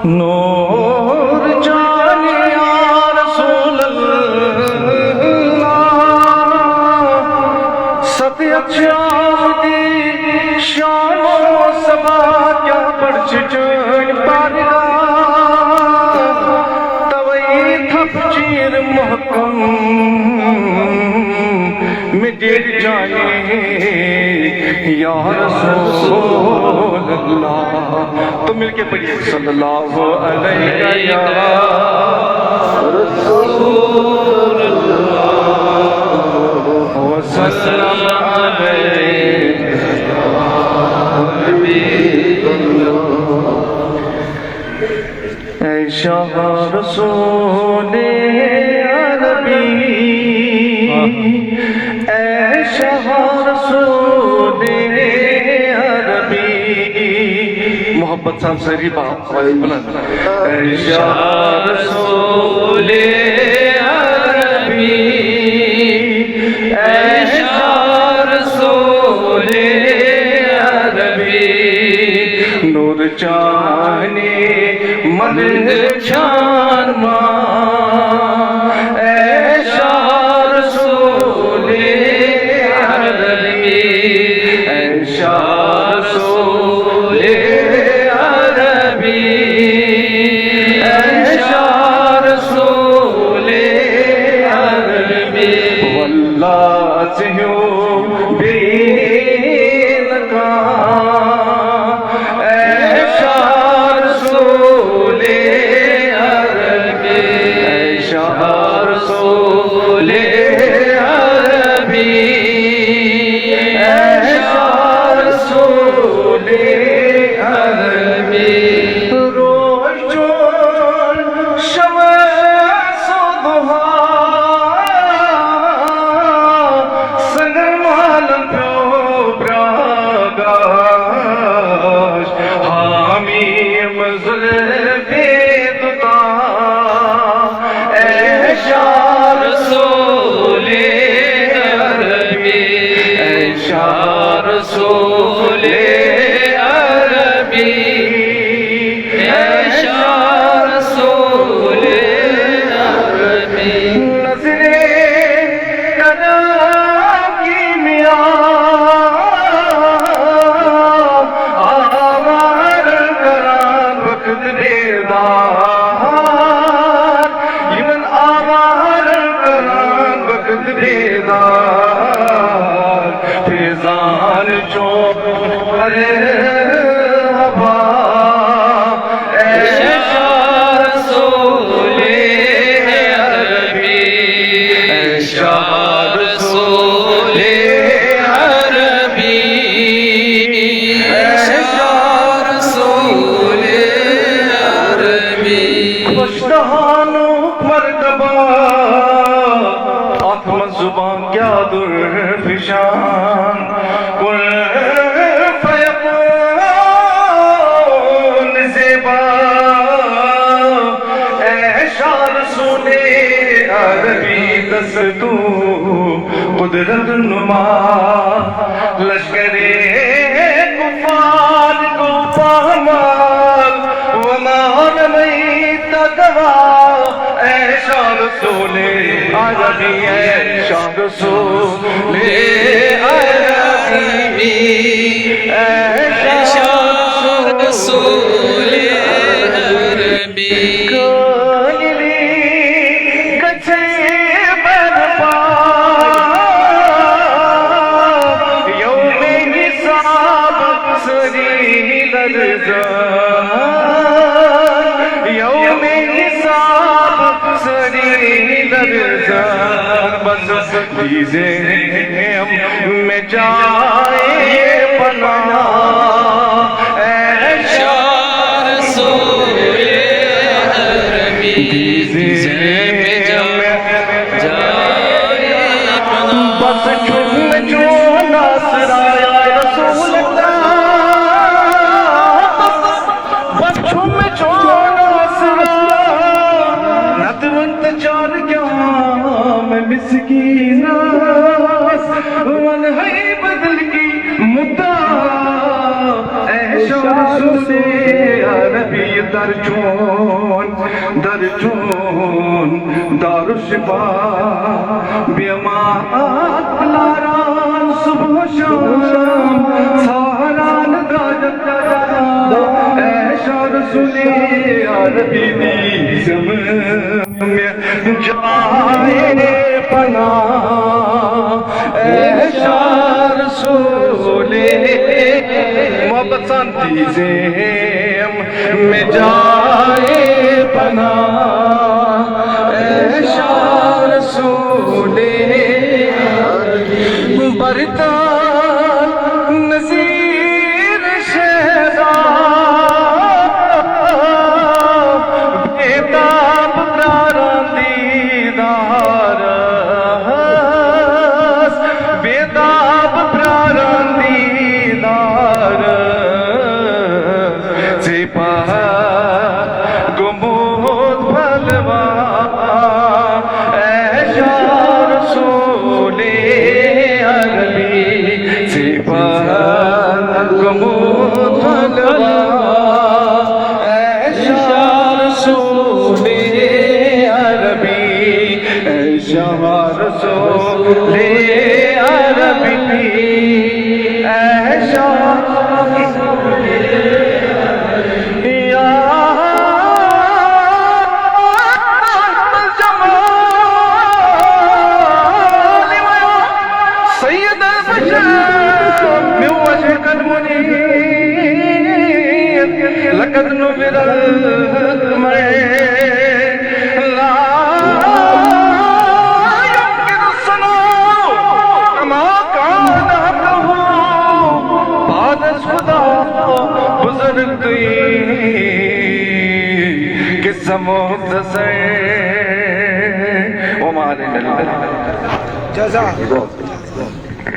نور جان یا رسول اللہ ستیت شاہدی شان و سبا کیا پرچ جن پارگا توئی تھپ چیر محکم میں دیر جانے یا رسول اللہ. تو مل کے پڑھیے صلی اللہ علیہ یا رسول اللہ وسلم علیہ یا حبیب اللہ. اے شاہ رسول عربی اے شاہ رسول عربی محبت صاحب سری باپ اے شاہ رسول عربی اے شاہ رسول عربی نور چاہنے مدد چھان ماں اے شاہ رسول عربی اے شاہ رسول عربی اے شاہ رسول عربی واللہ سے ہوں بے نکاح اے شاہ رسول عربی اے شاہ رسول عربی اے شاہ رسول عربی. روز چون شمس و ضحا سنگر مالم پیو براگاش حامی مزرب دتا اے شاہ رسول عربی اے شاہ رسول عربی اے شاہ رسول عربی. نظر کرم کی میاں آوار کران وقت بیدار یمن آوار کران وقت بیدار فیضان چوب مرحبا اے شاہ رسول عربی اے شاہ رسول عربی اے شاہ رسول عربی. خوشدہانو مرتبہ آتم زبان کیا درفشان کل فیقون زیبا اے شاہ رسول عربی دستو قدرت نما لشکر کفار کو پامال ونار میت دوا اے شاہ رسول عربی اے شاہ رسول عربی اے شاہ رسول عربی. کائلی کچھے برپا یوم حساب سری لرزان یوم حساب سری لرزان بس دیزے میں جائے پناہ اے شاہ رسول عربی دیزے میں جائے پناہ بس چھم جو ناصر آیا رسول اللہ بس چھم جو ناصر ندونت چار کیا میں مسکینہ ون ہے بدل کی مدعا اے شاہ رسول نبی درجون دار الشفا بیمات لاران صبح و شام سہران داجت ایشا رسولی عربی دیزم میں جائے پناہ ایشا رسولی محبت سانتی زیم میں جائے پناہ ایشا رسولی برتان نظیر شہزاد بیتاب پراران دیدار بیتاب پراران دیدار سپا گمود بھلوا ایشا رسولی عربی سپا گمود بھلوا ایشا رسولی عربی ایشا رسولی عربی ایشا لقد نبر المرء لا يمكن الصنوع كما كان قبله بعد خدا بزرگ گئی قصہ مختصر وما علينا الا البلاغ.